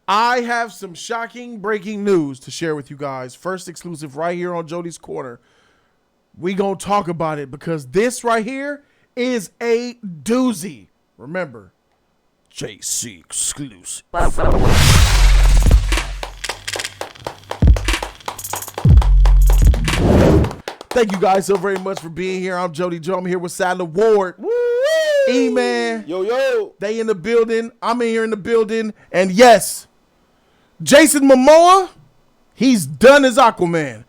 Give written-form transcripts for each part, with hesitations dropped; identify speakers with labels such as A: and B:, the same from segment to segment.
A: I have some shocking breaking news to share with you guys. First exclusive right here on Jody's Corner. We gonna talk about it because this right here is a doozy. Remember, JC exclusive. Thank you guys so very much for being here. I'm Jody Joe. I'm here with Sadler Ward. E-Man.
B: Yo.
A: They in the building. I'm in here in the building. And yes, Jason Momoa, he's done as Aquaman.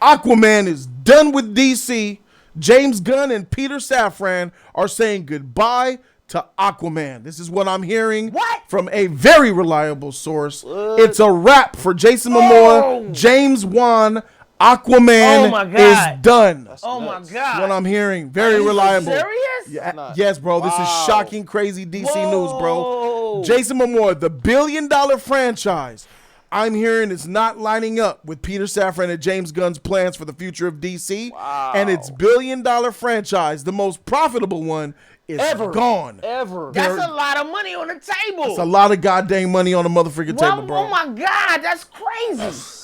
A: Aquaman is done with DC. James Gunn and Peter Safran are saying goodbye to Aquaman. This is what I'm hearing from a very reliable source. It's a wrap for Jason Momoa, James Wan. Aquaman is done.
C: That's nuts.
A: God. That's what I'm hearing. Very reliable.
C: Serious?
A: Yeah, yes, bro. Wow. This is shocking, crazy DC news, bro. Jason Momoa, the billion-dollar franchise, I'm hearing is not lining up with Peter Safran and James Gunn's plans for the future of DC.
C: Wow.
A: And its billion-dollar franchise, the most profitable one, is gone.
C: That's a lot of money on the table.
A: It's a lot of goddamn money on the motherfucking table, bro.
C: Oh, my God. That's crazy.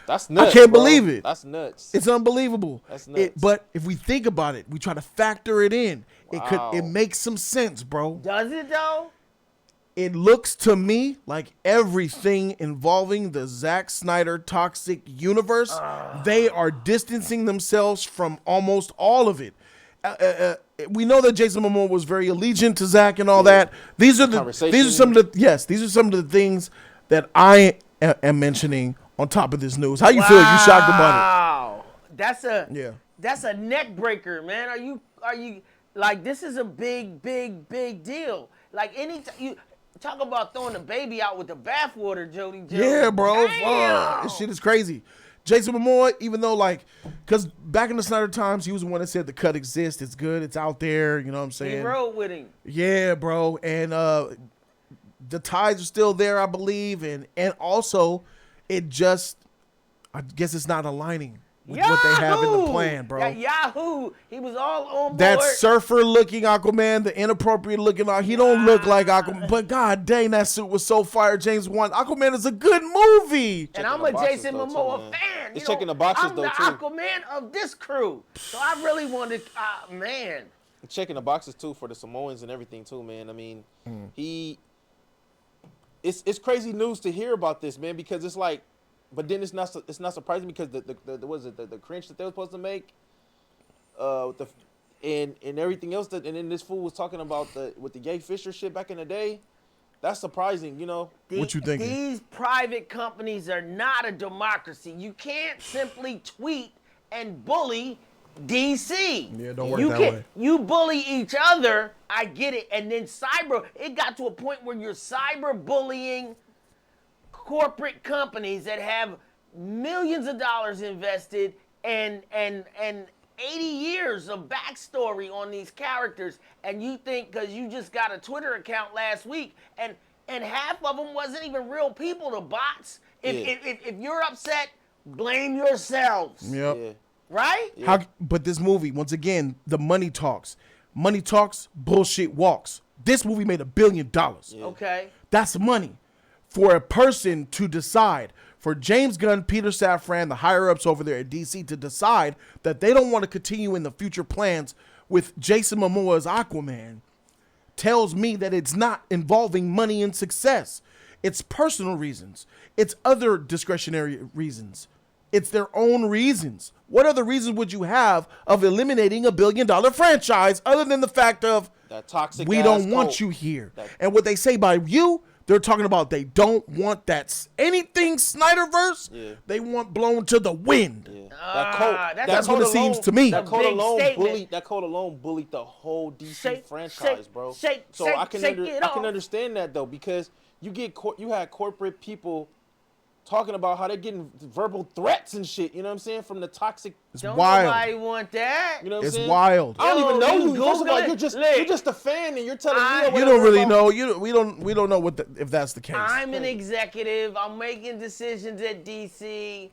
B: That's nuts.
A: I can't believe it.
B: That's nuts.
A: It's unbelievable.
B: That's nuts.
A: But if we think about it, we try to factor it in. It makes some sense, bro.
C: Does it though?
A: It looks to me like everything involving the Zack Snyder toxic universe, they are distancing themselves from almost all of it. We know that Jason Momoa was very allegiant to Zack and all that. These are some of the things that I am mentioning. On top of this news, how you feel? You shocked about
C: it? That's a neck breaker, man. Are you like this is a big deal? Like you talk about throwing the baby out with the bathwater, Jody.
A: Yeah, bro. This shit is crazy. Jason Momoa, even though because back in the Snyder times, he was the one that said the cut exists, it's good, it's out there. You know what I'm saying?
C: He rode with him.
A: Yeah, bro, and the ties are still there, I believe, and also. I guess it's not aligning with what they have in the plan, bro.
C: Yahoo! He was all on board.
A: That surfer-looking Aquaman, the inappropriate-looking, he don't look like Aquaman. But god dang, that suit was so fire. James Wan, Aquaman is a good movie.
C: And I'm a Jason Momoa fan.
B: He's checking the boxes, though, too.
C: I'm the Aquaman of this crew. So I really wanted, man.
B: Checking the boxes, too, for the Samoans and everything, too, man. I mean, It's crazy news to hear about this, man, because it's like, but then it's not surprising because the cringe that they were supposed to make, and everything else and then this fool was talking about with the gay Fisher shit back in the day. That's surprising, you know.
A: What you thinking?
C: These private companies are not a democracy. You can't simply tweet and bully DC.
A: Yeah, don't work that way.
C: You bully each other, I get it. And then it got to a point where you're cyber bullying corporate companies that have millions of dollars invested and 80 years of backstory on these characters. And you think because you just got a Twitter account last week and half of them wasn't even real people, the bots. If you're upset, blame yourselves.
A: Yep.
B: Yeah.
C: Right?
A: Yeah. But this movie, once again, the money talks. Money talks, bullshit walks. This movie made $1 billion.
C: Yeah. Okay.
A: That's money. For a person to decide, for James Gunn, Peter Safran, the higher-ups over there at DC to decide that they don't want to continue in the future plans with Jason Momoa as Aquaman, tells me that it's not involving money and success. It's personal reasons. It's other discretionary reasons. It's their own reasons. What other reasons would you have of eliminating $1 billion franchise other than the fact of
B: that toxic
A: we don't want you here? And what they say by you, they're talking about they don't want anything Snyderverse. Yeah. They want blown to the wind.
B: Yeah.
A: That's what it seems to me.
B: That code alone bullied the whole DC franchise, bro. I can understand that though because you had corporate people talking about how they're getting verbal threats and shit, you know what I'm saying, from the toxic.
A: It's wild.
C: Nobody want that.
B: You know what I'm saying?
A: It's wild.
B: I don't even know you. First of all, you're just a fan, and you're telling me.
A: You don't really know. We don't know if that's the case.
C: I'm an executive. I'm making decisions at DC.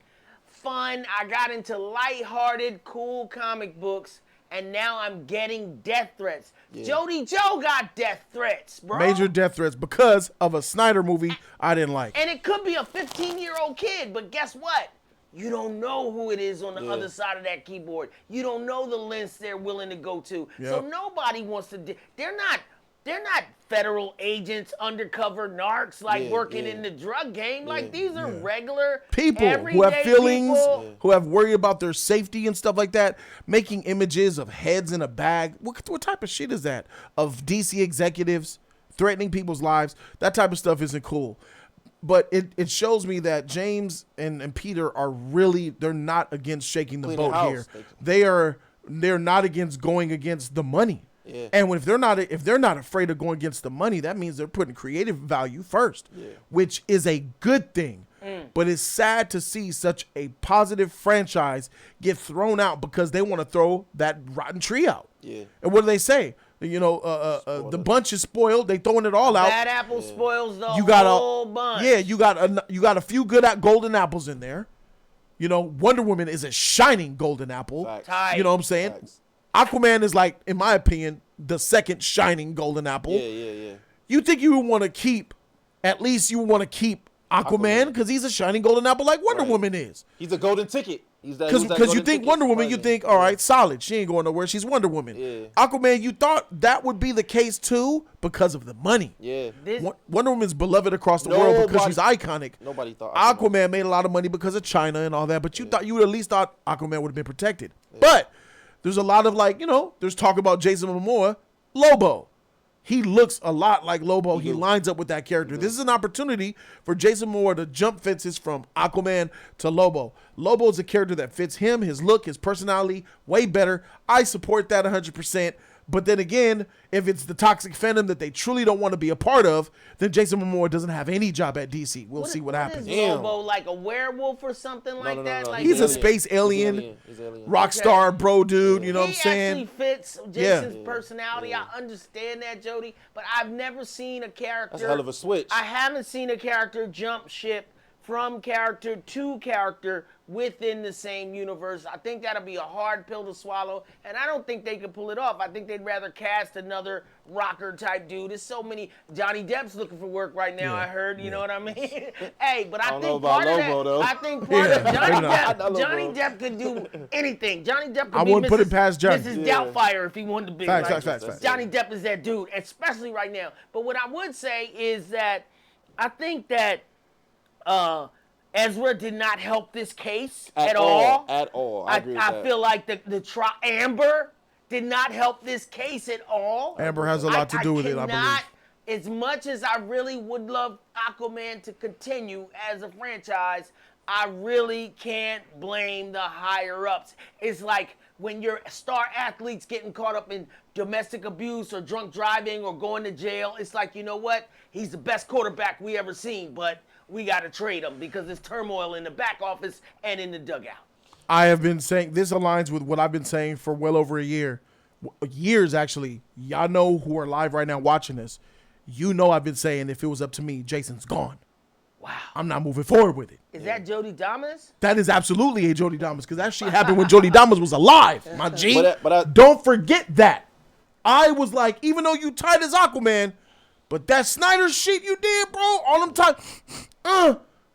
C: Fun. I got into lighthearted, cool comic books, and now I'm getting death threats. Yeah. Jody Joe got death threats, bro.
A: Major death threats because of a Snyder movie I didn't like.
C: And it could be a 15-year-old kid, but guess what? You don't know who it is on the other side of that keyboard. You don't know the lengths they're willing to go to. Yep. So nobody wants to. They're not federal agents, undercover narcs, working in the drug game. Like, these are regular
A: people who have feelings, who have worried about their safety and stuff like that, making images of heads in a bag. What type of shit is that? Of DC executives threatening people's lives? That type of stuff isn't cool. But it shows me that James and Peter are really, they're not against shaking the boat here. They're not against going against the money. Yeah. And if they're not afraid of going against the money, that means they're putting creative value first, which is a good thing. But it's sad to see such a positive franchise get thrown out because they want to throw that rotten tree out. Yeah. And what do they say? You know, the bunch is spoiled. They throwing it all out.
C: Bad apple spoils the whole bunch.
A: Yeah, you got a few good golden apples in there. You know, Wonder Woman is a shining golden apple. You know what I'm saying? Aquaman is, like, in my opinion, the second shining golden apple. Yeah. You think you would want to keep, at least you want to keep Aquaman because he's a shining golden apple like Wonder Woman is.
B: He's a golden ticket.
A: Because you think Wonder Woman, you think, all right, solid. She ain't going nowhere. She's Wonder Woman. Yeah. Aquaman, you thought that would be the case too because of the money. Yeah. Wonder Woman's beloved across the world because she's iconic.
B: Nobody thought
A: Aquaman made a lot of money because of China and all that, but you thought you would at least thought Aquaman would have been protected. Yeah. But there's a lot of, like, you know, there's talk about Jason Momoa, Lobo. He looks a lot like Lobo. He lines up with that character. This is an opportunity for Jason Momoa to jump fences from Aquaman to Lobo. Lobo is a character that fits him, his look, his personality, way better. I support that 100%. But then again, if it's the toxic fandom that they truly don't want to be a part of, then Jason Momoa doesn't have any job at DC. We'll see what happens.
C: Is Lobo like a werewolf or something like that? Like,
A: he's a space alien, rock star, bro dude, you know what I'm saying?
C: He actually fits Jason's personality. I understand that, Jody, but I've never seen a character.
B: That's a hell of a switch.
C: I haven't seen a character jump ship from character to character within the same universe. I think that'll be a hard pill to swallow, and I don't think they could pull it off. I think they'd rather cast another rocker type dude. There's so many. Johnny Depp's looking for work right now. I heard. You know what I mean? Hey, but I think part of that. Though. I think part of Johnny Depp could do anything. Johnny Depp could
A: I wouldn't put it past Johnny.
C: Mrs. Doubtfire if he wanted to be.
A: Facts.
C: Johnny Depp is that dude, especially right now. But what I would say is that I think that Ezra did not help this case at all.
B: At all. I
C: feel like the Amber did not help this case at all.
A: Amber has a lot to do with it, I believe.
C: As much as I really would love Aquaman to continue as a franchise, I really can't blame the higher-ups. It's like when your star athletes getting caught up in domestic abuse or drunk driving or going to jail, it's like, you know what? He's the best quarterback we ever seen, but we got to trade him because there's turmoil in the back office and in the dugout.
A: I have been saying, this aligns with what I've been saying for well over a year. Years, actually. Y'all know who are live right now watching this. You know I've been saying if it was up to me, Jason's gone.
C: Wow.
A: I'm not moving forward with it.
C: Is that Jody Damas?
A: That is absolutely a Jody Damas because that shit happened when Jody Damas was alive, my G.
B: But
A: don't forget that. I was like, even though you tight as Aquaman, but that Snyder shit you did, bro, all them time,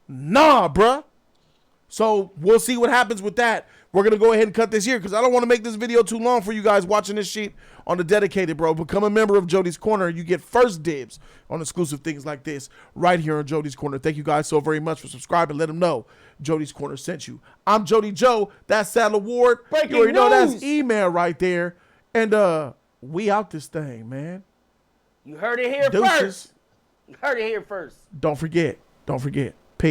A: nah, bruh. So we'll see what happens with that. We're going to go ahead and cut this here because I don't want to make this video too long for you guys watching this shit on the dedicated, bro. Become a member of Jody's Corner. You get first dibs on exclusive things like this right here on Jody's Corner. Thank you guys so very much for subscribing. Let them know Jody's Corner sent you. I'm Jody Joe. That's South La Ward.
C: Breaking
A: you already know
C: news.
A: That's email right there. And we out this thing, man.
C: You heard it here
A: Deuces.
C: first. You heard it here first.
A: Don't forget.